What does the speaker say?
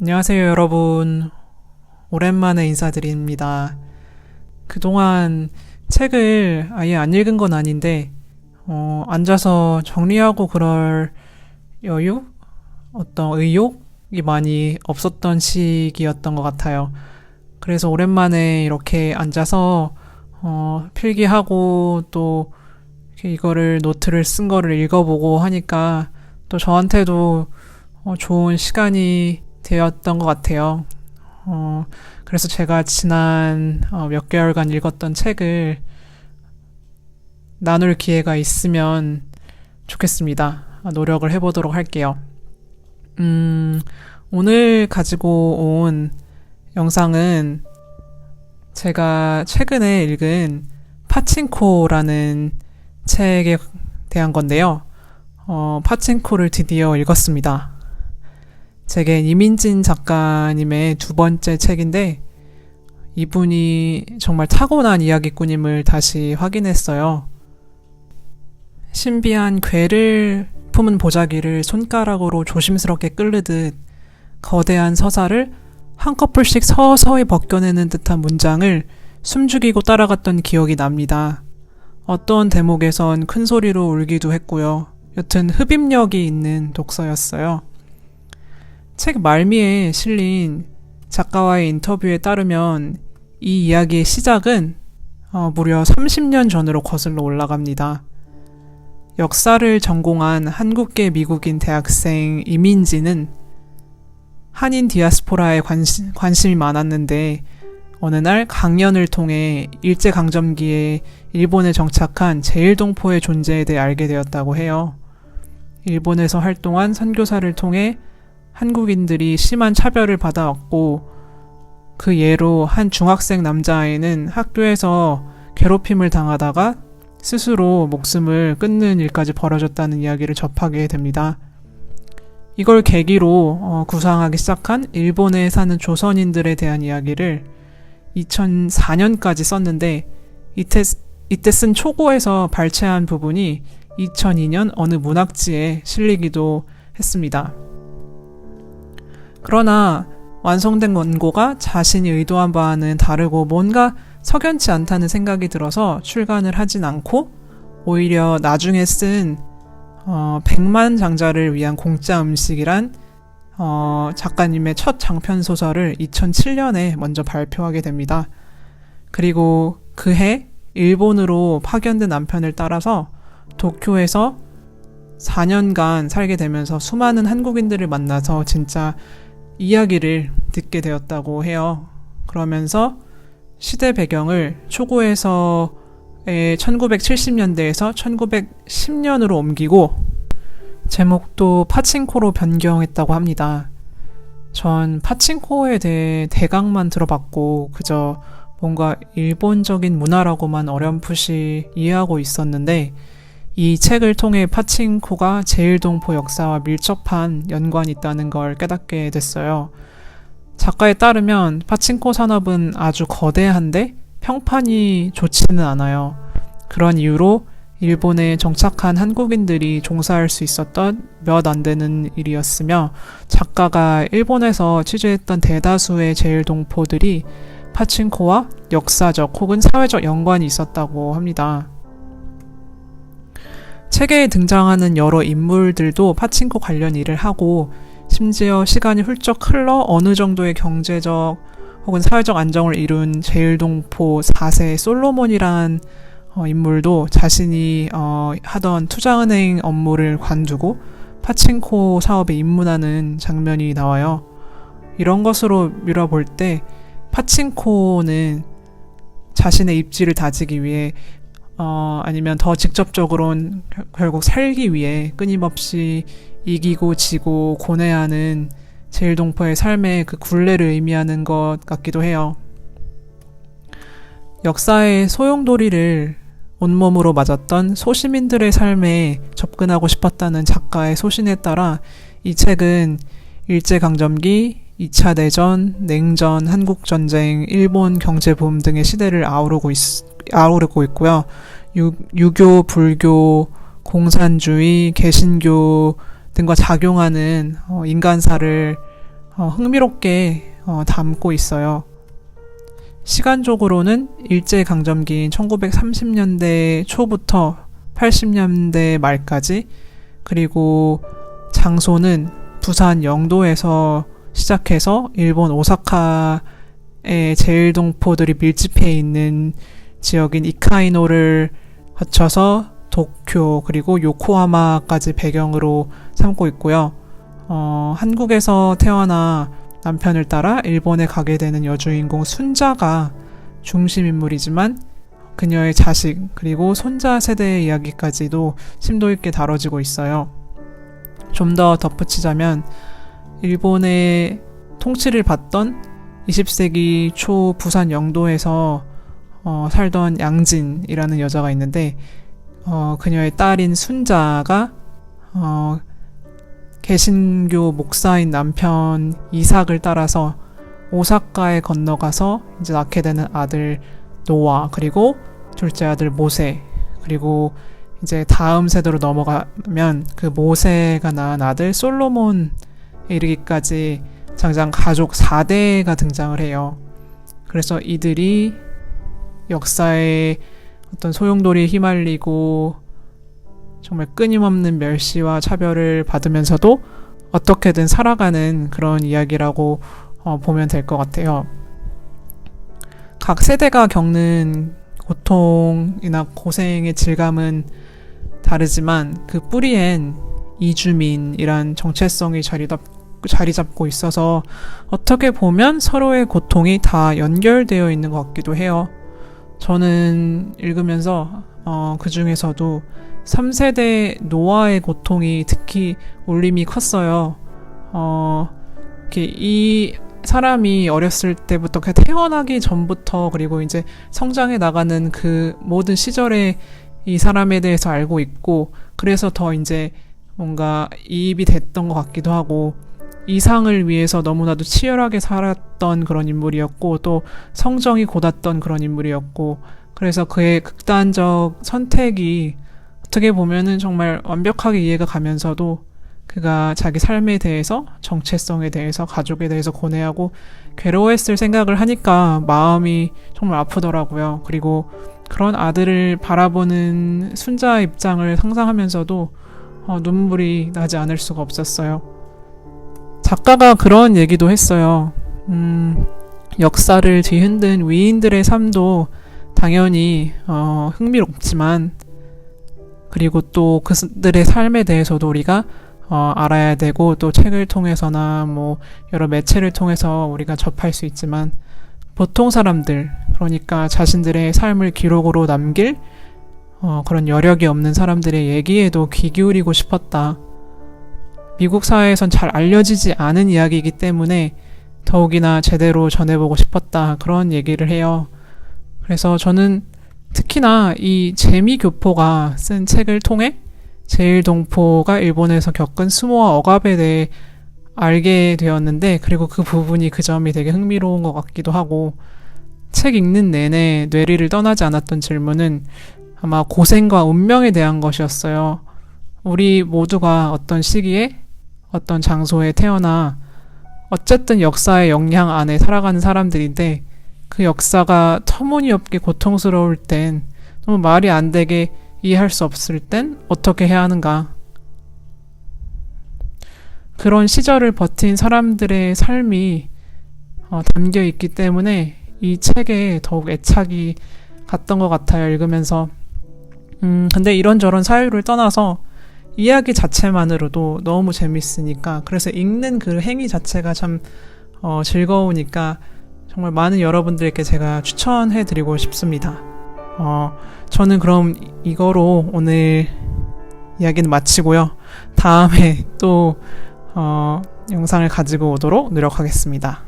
안녕하세요, 여러분. 오랜만에 인사드립니다. 그동안 책을 아예 안 읽은 건 아닌데, 앉아서 정리하고 그럴 여유? 어떤 의욕이 많이 없었던 시기였던 것 같아요. 그래서 오랜만에 이렇게 앉아서, 필기하고 또 이거를 노트를 쓴 거를 읽어보고 하니까 또 저한테도 좋은 시간이 되었던 것 같아요. 그래서 제가 지난 몇 개월간 읽었던 책을 나눌 기회가 있으면 좋겠습니다. 노력을 해보도록 할게요. 오늘 가지고 온 영상은 제가 최근에 읽은 파친코라는 책에 대한 건데요. 파친코를 드디어 읽었습니다. 제게 이민진 작가님의 두 번째 책인데 이분이 정말 타고난 이야기꾼임을 다시 확인했어요. 신비한 괴를 품은 보자기를 손가락으로 조심스럽게 끌르듯 거대한 서사를 한꺼풀씩 서서히 벗겨내는 듯한 문장을 숨죽이고 따라갔던 기억이 납니다. 어떤 대목에선 큰 소리로 울기도 했고요. 여튼 흡입력이 있는 독서였어요. 책 말미에 실린 작가와의 인터뷰에 따르면 이 이야기의 시작은 무려 30년 전으로 거슬러 올라갑니다. 역사를 전공한 한국계 미국인 대학생 이민지는 한인 디아스포라에 관심이 많았는데 어느 날 강연을 통해 일제강점기에 일본에 정착한 제일동포의 존재에 대해 알게 되었다고 해요. 일본에서 활동한 선교사를 통해 한국인들이 심한 차별을 받아왔고 그 예로 한 중학생 남자아이는 학교에서 괴롭힘을 당하다가 스스로 목숨을 끊는 일까지 벌어졌다는 이야기를 접하게 됩니다. 이걸 계기로 구상하기 시작한 일본에 사는 조선인들에 대한 이야기를 2004년까지 썼는데 이때 쓴 초고에서 발췌한 부분이 2002년 어느 문학지에 실리기도 했습니다. 그러나 완성된 원고가 자신이 의도한 바와는 다르고 뭔가 석연치 않다는 생각이 들어서 출간을 하진 않고 오히려 나중에 쓴 100만 장자를 위한 공짜 음식이란 작가님의 첫 장편 소설을 2007년에 먼저 발표하게 됩니다. 그리고 그해 일본으로 파견된 남편을 따라서 도쿄에서 4년간 살게 되면서 수많은 한국인들을 만나서 진짜 이야기를 듣게 되었다고 해요. 그러면서 시대 배경을 초고에서의 1970년대에서 1910년으로 옮기고 제목도 파친코로 변경했다고 합니다. 전 파친코에 대해 대강만 들어봤고 그저 뭔가 일본적인 문화라고만 어렴풋이 이해하고 있었는데 이 책을 통해 파친코가 제일동포 역사와 밀접한 연관이 있다는 걸 깨닫게 됐어요. 작가에 따르면 파친코 산업은 아주 거대한데 평판이 좋지는 않아요. 그런 이유로 일본에 정착한 한국인들이 종사할 수 있었던 몇 안 되는 일이었으며 작가가 일본에서 취재했던 대다수의 제일동포들이 파친코와 역사적 혹은 사회적 연관이 있었다고 합니다. 책에 등장하는 여러 인물들도 파친코 관련 일을 하고 심지어 시간이 훌쩍 흘러 어느 정도의 경제적 혹은 사회적 안정을 이룬 제일동포 4세 솔로몬이란 인물도 자신이 하던 투자은행 업무를 관두고 파친코 사업에 입문하는 장면이 나와요. 이런 것으로 미뤄볼 때 파친코는 자신의 입지를 다지기 위해 아니면 더 직접적으로는 결국 살기 위해 끊임없이 이기고 지고 고뇌하는 제일동포의 삶의 그 굴레를 의미하는 것 같기도 해요. 역사의 소용돌이를 온몸으로 맞았던 소시민들의 삶에 접근하고 싶었다는 작가의 소신에 따라 이 책은 일제강점기, 2차 대전, 냉전, 한국전쟁, 일본 경제붐 등의 시대를 아우르고 있고요. 유교, 불교, 공산주의, 개신교 등과 작용하는 인간사를 흥미롭게 담고 있어요. 시간적으로는 일제강점기인 1930년대 초부터 80년대 말까지, 그리고 장소는 부산 영도에서 시작해서 일본 오사카의 제일동포들이 밀집해 있는 지역인 이카이노를 거쳐서 도쿄 그리고 요코하마까지 배경으로 삼고 있고요. 한국에서 태어나 남편을 따라 일본에 가게 되는 여주인공 순자가 중심 인물이지만 그녀의 자식 그리고 손자 세대의 이야기까지도 심도 있게 다뤄지고 있어요. 좀 더 덧붙이자면 일본의 통치를 받던 20세기 초 부산 영도에서 살던 양진이라는 여자가 있는데 그녀의 딸인 순자가 개신교 목사인 남편 이삭을 따라서 오사카에 건너가서 이제 낳게 되는 아들 노아, 그리고 둘째 아들 모세, 그리고 이제 다음 세대로 넘어가면 그 모세가 낳은 아들 솔로몬에 이르기까지 장장 가족 4대가 등장을 해요. 그래서 이들이 역사의 어떤 소용돌이에 휘말리고 정말 끊임없는 멸시와 차별을 받으면서도 어떻게든 살아가는 그런 이야기라고 보면 될 것 같아요. 각 세대가 겪는 고통이나 고생의 질감은 다르지만 그 뿌리엔 이주민이란 정체성이 자리 잡고 있어서 어떻게 보면 서로의 고통이 다 연결되어 있는 것 같기도 해요. 저는 읽으면서 그 중에서도 3세대 노아의 고통이 특히 울림이 컸어요. 이 사람이 어렸을 때부터 태어나기 전부터 그리고 이제 성장해 나가는 그 모든 시절에 이 사람에 대해서 알고 있고, 그래서 더 이제 뭔가 이입이 됐던 것 같기도 하고, 이상을 위해서 너무나도 치열하게 살았던 그런 인물이었고, 또 성정이 곧았던 그런 인물이었고, 그래서 그의 극단적 선택이 어떻게 보면은 정말 완벽하게 이해가 가면서도 그가 자기 삶에 대해서, 정체성에 대해서, 가족에 대해서 고뇌하고 괴로워했을 생각을 하니까 마음이 정말 아프더라고요. 그리고 그런 아들을 바라보는 순자의 입장을 상상하면서도 눈물이 나지 않을 수가 없었어요. 작가가 그런 얘기도 했어요. 역사를 뒤흔든 위인들의 삶도 당연히 흥미롭지만, 그리고 또 그들의 삶에 대해서도 우리가 알아야 되고, 또 책을 통해서나 뭐 여러 매체를 통해서 우리가 접할 수 있지만, 보통 사람들, 그러니까 자신들의 삶을 기록으로 남길 그런 여력이 없는 사람들의 얘기에도 귀 기울이고 싶었다. 미국 사회에선 잘 알려지지 않은 이야기이기 때문에 더욱이나 제대로 전해보고 싶었다. 그런 얘기를 해요. 그래서 저는 특히나 이 재미교포가 쓴 책을 통해 제일동포가 일본에서 겪은 수모와 억압에 대해 알게 되었는데, 그리고 그 부분이 그 점이 되게 흥미로운 것 같기도 하고, 책 읽는 내내 뇌리를 떠나지 않았던 질문은 아마 고생과 운명에 대한 것이었어요. 우리 모두가 어떤 시기에 어떤 장소에 태어나 어쨌든 역사의 영향 안에 살아가는 사람들인데, 그 역사가 터무니없게 고통스러울 땐, 너무 말이 안 되게 이해할 수 없을 땐 어떻게 해야 하는가. 그런 시절을 버틴 사람들의 삶이 담겨 있기 때문에 이 책에 더욱 애착이 갔던 것 같아요, 읽으면서. 근데 이런저런 사유를 떠나서 이야기 자체만으로도 너무 재밌으니까, 그래서 읽는 그 행위 자체가 참 즐거우니까 정말 많은 여러분들께 제가 추천해드리고 싶습니다. 저는 그럼 이거로 오늘 이야기는 마치고요. 다음에 또 영상을 가지고 오도록 노력하겠습니다.